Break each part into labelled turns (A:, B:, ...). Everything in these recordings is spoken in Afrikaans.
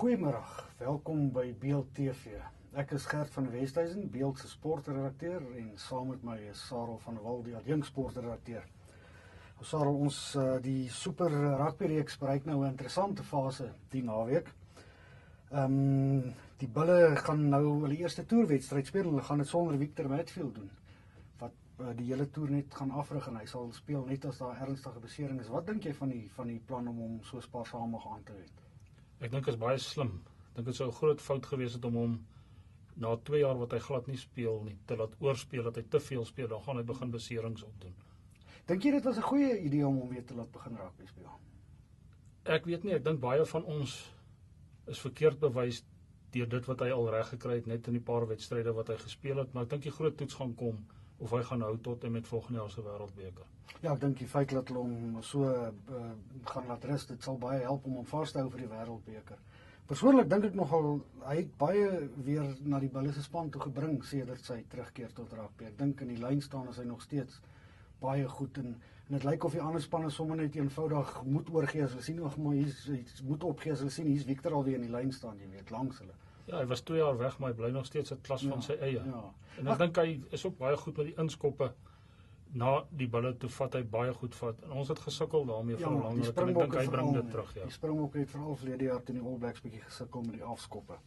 A: Goeiemiddag, welkom by Beeld TV. Ek is Gert van Westhuizen, Beeld se sportredakteur en saam met my is Sarel van der Walt, die adjunk sportredakteur. Sarel, ons die Super Rugby reeks bereik nou 'n interessante fase die naweek. Die Bulle gaan nou hulle eerste toerwedstryd speel. Hulle gaan dit sonder Victor Matfield doen, wat die hele toer net gaan afrig en hy sal speel net as daar ernstige besering is. Wat dink jy van die plan om hom so spaarsamig aan te wend?
B: Ek dink dit is baie slim. Ek dink dit sou 'n groot fout gewees het om hom na 2 jaar wat hy glad nie speel nie, te laat oorspeel, dat hy te veel speel, dan gaan hy begin beserings opdoen.
A: Dink jy dit was 'n goeie idee om hom weer te laat begin rugby speel?
B: Ek weet nie, ek dink baie van ons is verkeerd bewys deur dit wat hy al reg gekry het, net in die paar wedstryde wat hy gespeel het, maar ek dink die groot toets gaan kom, of hy gaan hou tot en met volgende jaar se wêreldbeker.
A: Ja, ek dink die feit dat hulle hom so gaan laat rus, dit sal baie help om hom vas te hou vir die wêreldbeker. Persoonlik dink ek nogal, hy het baie weer na die Bulle se span toe gebring sedert sy terugkeer tot rugby. Ek dink in die lyn staan is hy nog steeds baie goed en dit lyk of die ander spanne sommer net eenvoudig moet oorgee as hulle sien nog maar hy moet opgee as hulle sien hier's Victor alweer in die lyn staan, jy weet, langs hulle.
B: Ja, hy was 2 jaar weg, maar hy bly nog steeds 'n klas van sy eie.
A: Ja.
B: En ek dink hy is ook baie goed met die inskoppe. Na die Bulle toe vat hy baie goed vat. En ons het gesukkel daarmee vir 'n lang tyd. Ek dink hy bring dit terug, ja.
A: Die Springbokke het veral verlede jaar teen die All Blacks bietjie gesukkel met die afskoppe.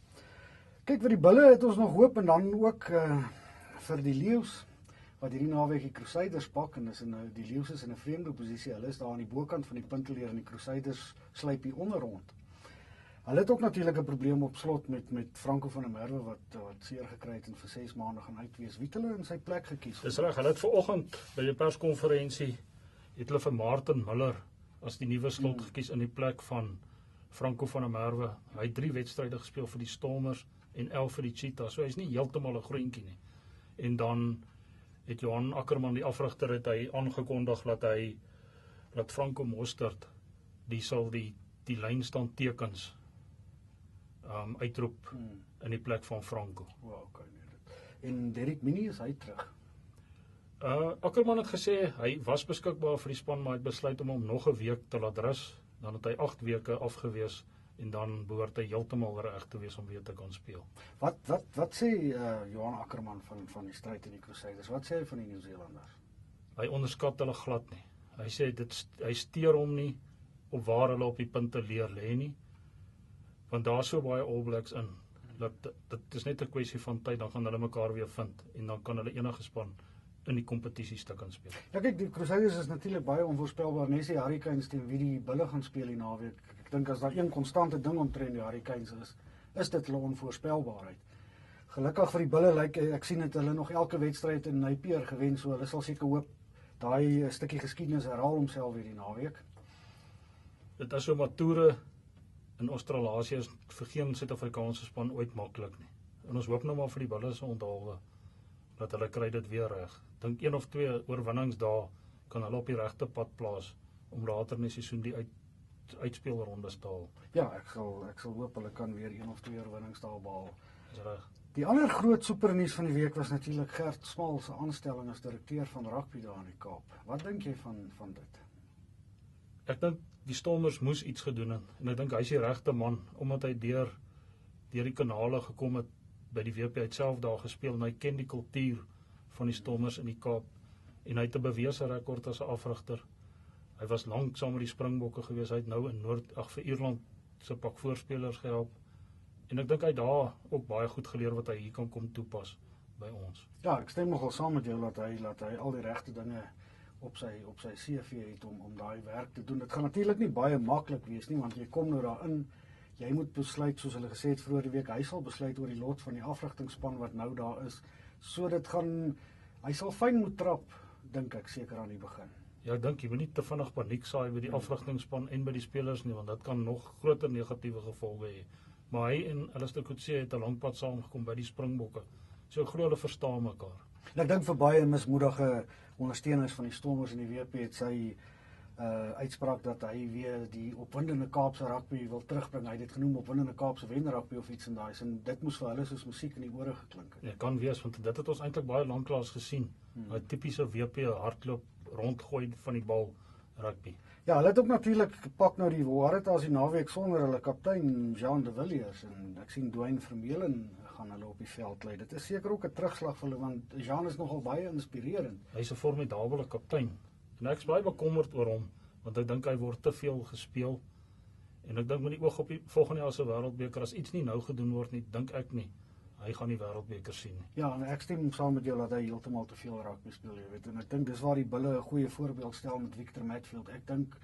A: Kyk, vir die Bulle het ons nog hoop en dan ook vir die Leeu's wat hierdie naweek die Crusaders pak en die Leeu's is in 'n vreemde posisie. Hulle is daar aan die bokant van die punteleer en die Crusaders sluip hier onder rond. Hulle het ook natuurlik 'n probleem op slot met Franco van der Merwe wat seer gekry het en vir 6 maande gaan uitwees. Wie het hulle in sy plek gekies?
B: Dis reg, hulle het vanoggend by die perskonferensie het hulle vir Martin Miller as die nuwe slot gekies in die plek van Franco van der Merwe. Hy het 3 wedstryde gespeel vir die Stormers en 11 vir die Cheetahs. So hy's nie heeltemal 'n groentjie nie. En dan het Johan Ackerman, die afrigter, het hy aangekondig dat Franco Mostert die sal die lynstand tekens uitroep in die plek van Franco.
A: Wow, okay, nee. En Derek Minnie is hy terug.
B: Ackerman het gesê hy was beskikbaar vir die span, maar hy het besluit om hom nog 'n week te laat rus. Dan het hy 8 weke afgewees en dan behoort hy heeltemal reg te wees om weer te kan speel.
A: Wat sê Johan Ackerman van die stryd in die Crusaders? Wat sê hy van die Nieu-Seelanders?
B: Hy onderskat hulle glad nie. Hy sê hy steur hom nie op waar hulle op die punte lê nie. Want daar so baie All Blacks in, dit is net 'n kwessie van tyd, dan gaan hulle mekaar weer vind, en dan kan hulle enige span in die kompetisies te kan speel.
A: Ja kyk, die Crusaders is natuurlik baie onvoorspelbaar, net die Hurricanes teen wie die Bulle gaan speel die naweek. Ek dink as daar een konstante ding omtrent die Hurricanes is dit hulle onvoorspelbaarheid. Gelukkig vir die Bulle lyk ek sien dit hulle nog elke wedstryd in Napier gewen, so hulle sal seker hoop daai stukkie geskiedenis herhaal homself weer die naweek.
B: Dit is so, maar toere in Australasie is vir geen Suid-Afrikaanse span ooit maklik nie. En ons hoop nou maar vir die Bulle se onthaalwe dat hulle kry dit weer reg. Dink 1 of 2 oorwinnings daar kan hulle op die regte pad plaas om later in die seisoen die uitspelrondes te haal.
A: Ja, ek sal hoop hulle kan weer 1 of 2 oorwinnings daar behaal.
B: Dis reg.
A: Die ander groot supernuus van die week was natuurlik Gert Smal se aanstelling as direkteur van rugby daar in die Kaap. Wat dink jy van dit?
B: Ek dink die Stormers moes iets gedoen het, en ek dink hy is die regte man, omdat hy deur die kanale gekom het by die WP, hy het self daar gespeel, en hy ken die kultuur van die Stormers in die Kaap, en hy het 'n bewese rekord as 'n afrigter. Hy was lank saam met die Springbokke gewees, hy het nou in vir Ierland se pak voorspelers gehelp, en ek dink hy daar ook baie goed geleer wat hy hier kan kom toepas by ons.
A: Ja, ek stem nogal saam met jou dat hy al die regte dinge op sy CV het om daai werk te doen. Dit gaan natuurlik nie baie maklik wees nie, want jy kom nou daarin, jy moet besluit, soos hulle gesê het vroeër die week, hy sal besluit oor die lot van die afrigtingspan wat nou daar is. So hy sal fyn moet trap, dink ek, seker aan die begin.
B: Ja, ek dink jy moet nie te vinnig paniek saai by die afrigtingspan en by die spelers nie, want dit kan nog groter negatiewe gevolge hê. Maar hy en Alistair Coetzee het 'n lang pad saamgekom by die Springbokke. So ek glo hulle verstaan mekaar.
A: En ek dink vir baie mismoedige ondersteuners van die Stormers in die WP het sy uitspraak dat hy weer die opwindende Kaapse rugby wil terugbring. Hy het dit genoem opwindende Kaapse wenrugby of iets in daai sin. Dit moes vir hulle soos musiek in die ore geklink het.
B: Ja, kan wees, want dit het ons eintlik baie lanklaas gesien. 'n tipiese WP hardloop rondgooi van die bal rugby.
A: Ja, hulle het ook natuurlik gepak nou die Waratahs die naweek sonder hulle kaptein Jean de Villiers en ek sien Dwayne Vermeulen gaan hulle op die veld lei. Dit is seker ook 'n terugslag vir hulle want Jean is nogal baie inspirerend.
B: Hy's 'n formidabele kaptein en ek's baie bekommerd oor hom want ek dink hy word te veel gespeel en ek dink met die oog op die volgende jaar se wêreldbeker as iets nie nou gedoen word nie, dink ek nie hy gaan die wêreldbeker sien nie.
A: Ja, en ek stem saam met jou dat hy heeltemal te veel rugby speel, jy weet. En ek dink dis waar die Bulle 'n goeie voorbeeld stel met Victor Matfield. Ek dink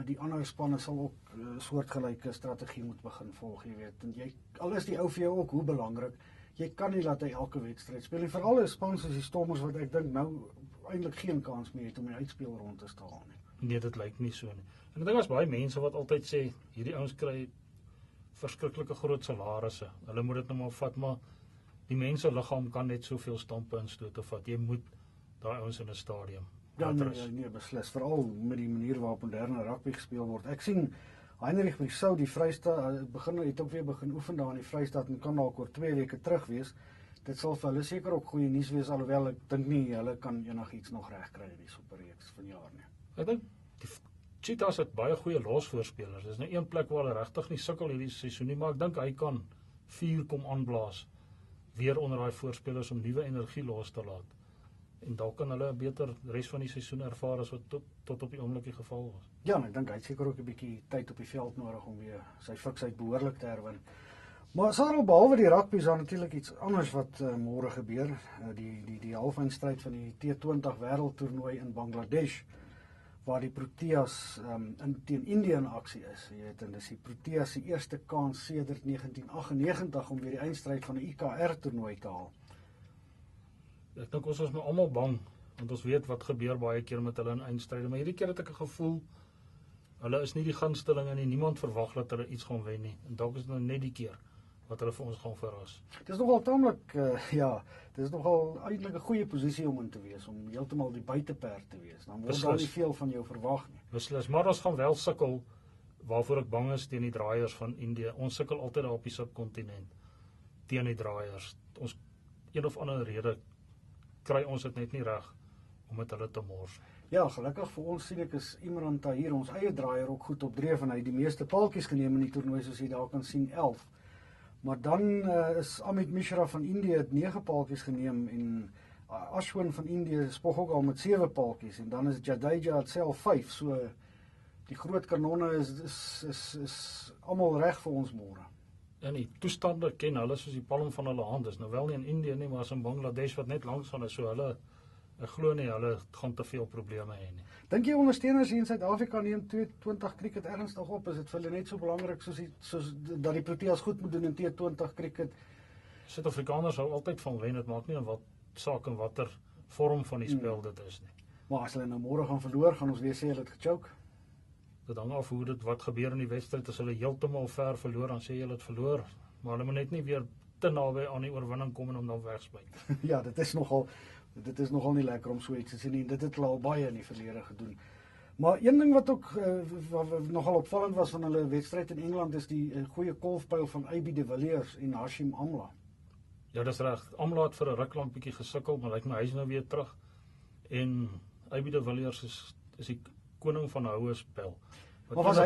A: die ander spanne sal ook 'n soortgelyke strategie moet begin volg, jy weet. En al is die ou vir jou ook hoe belangrik, jy kan nie laat hy elke wedstryd speel nie. Veral 'n span soos die Stormers wat ek dink nou eintlik geen kans meer het om die uitspeel rond te stal nie.
B: Nee, dit lyk nie so nie. En ek dink daar's baie mense wat altyd sê hierdie ouens kry verskriklike groot salarisse. Hulle moet dit nou maar vat, maar die mense liggaam kan net soveel stampe en stote vat. Jy moet daai ouens in 'n stadium.
A: Ja, nee, beslis. Veral met die manier waarop moderne rugby gespeel word. Ek sien Heinrich Brissou die Vrystaat het ook weer begin oefen daar in die Vrystaat en kan dalk oor 2 weke terug wees. Dit sal vir hulle seker ook goeie nuus wees, alhoewel ek dink nie hulle kan enigiets nog regkry in die superreeks vanjaar nie.
B: Ek dink die Cheetahs het baie goeie losvoorspelers. Dis nou een plek waar hulle regtig nie sukkel hierdie seisoen nie, maar ek dink hy kan vuur kom aanblaas weer onder daai voorspelers om nuwe energie los te laat. En dalk kan hulle 'n beter res van die seisoen ervaar as wat tot op die oomblik die geval was.
A: Ja, en ek dink hy het seker ook 'n bietjie tyd op die veld nodig om weer sy fiksheid behoorlik te herwin. Maar Sarel, behalwe die rugby is daar natuurlik iets anders wat môre gebeur. Die halfeindstryd van die T20 wêreldtoernooi in Bangladesh, waar die Proteas teen Indië in aksie is. Jy weet, en dis die Proteas se eerste kans sedert 1998 om weer die eindstryd van 'n IKR-toernooi te haal.
B: Ek dink ons is maar almal bang, want ons weet wat gebeur baie keer met hulle in eindstryde, maar hierdie keer het ek 'n gevoel, hulle is nie die gunstelinge nie, niemand verwag dat hulle iets gaan wen nie, en dalk is dit nou net die keer wat hulle vir ons gaan verras.
A: Dit is nogal taamlik, dit is nogal eintlik 'n goeie posisie om in te wees, om heeltemal die buiteperd te wees. Dan word daar nie veel van jou verwag nie.
B: Beslis, maar ons gaan wel sukkel, waarvoor ek bang is teen die draaiers van Indië. Ons sukkel altyd daar op die subkontinent teen die draaiers. Ons een of ander rede kry ons dit net nie reg om met hulle te mors.
A: Ja, gelukkig vir ons sien ek is Imran Tahir, ons eie draaier, ook goed op dreef en hy het die meeste paaltjies geneem in die toernooi, soos jy daar kan sien, 11. Maar dan is Amit Mishra van Indië het 9 paaltjies geneem en Ashwin van Indië spog ook al met 7 paaltjies en dan is Jadeja het self 5. So die groot kanonne is almal reg vir ons môre.
B: En die toestande ken hulle soos die palm van hulle hand. Dis nou wel nie in Indië nie, maar as in Bangladesh wat net langs gaan is, so hulle ek glo nie hulle gaan te veel probleme hê nie.
A: Dink jy ondersteuners hier in Suid-Afrika neem T20 cricket ernstig op? Is dit vir hulle net so belangrik soos dat die Proteas goed moet doen in T20 cricket?
B: Suid-Afrikaners hou altyd van wen, dit maak nie in wat saak en watter vorm van die spel dit is nie.
A: Maar as hulle nou môre gaan verloor, gaan ons weer sê hulle het gechoke.
B: Dit hang af hoe wat gebeur in die wedstryd. As hulle heeltemal ver verloor, dan sê jy hulle het verloor, maar hulle moet net nie weer te naby aan die oorwinning kom en hom dan wegspuit.
A: Ja, dit is nogal nie lekker om so iets te sien nie. Dit het hulle al baie in die verlede gedoen. Maar een ding wat ook nogal opvallend was van hulle wedstryd in Engeland is die goeie kolfpyl van AB de Villiers en Hashim Amla.
B: Ja, dis reg. Amla het vir 'n ruk lank bietjie gesukkel, maar lyk my hy is nou weer terug. En AB de Villiers is die koning van houe spel.
A: Maar was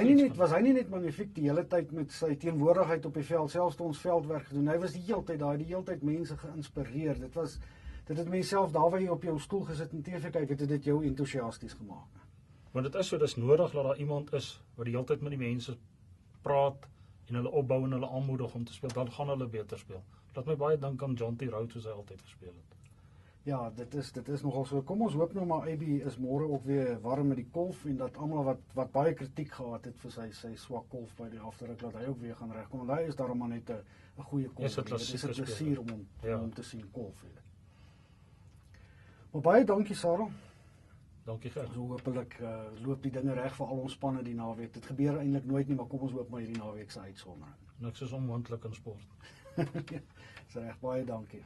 A: hy nie net magnifiek die hele tyd met sy teenwoordigheid op die veld, selfs toe ons veldwerk gedoen. Hy was die hele tyd mense geïnspireer. Dit het mense self daar waar jy op jou stoel gesit en TV kyk, het dit jou entoesiasties gemaak.
B: Want dit is so, dis nodig dat daar iemand is wat die hele tyd met die mense praat en hulle opbou en hulle aanmoedig om te speel, dan gaan hulle beter speel. Laat my baie dink aan John T. Rowe soos hy altyd gespeel het.
A: Ja, dit is nogal so. Kom ons hoop nou maar AB is môre ook weer warm met die kolf en dat almal wat baie kritiek gehad het vir sy swak kolf by die afdruk dat hy ook weer gaan regkom. Want hy is daarom maar net 'n goeie kolf.
B: Dit is 'n
A: plesier om hom te sien kolf. Maar baie dankie Sarel.
B: Dankie Gert.
A: So hopelik loop die dinge reg vir al ons spanne die naweek. Dit gebeur eintlik nooit nie, maar kom ons hoop maar hierdie naweek se uitsondering.
B: Niks is onmoontlik in sport.
A: Dis reg, baie dankie.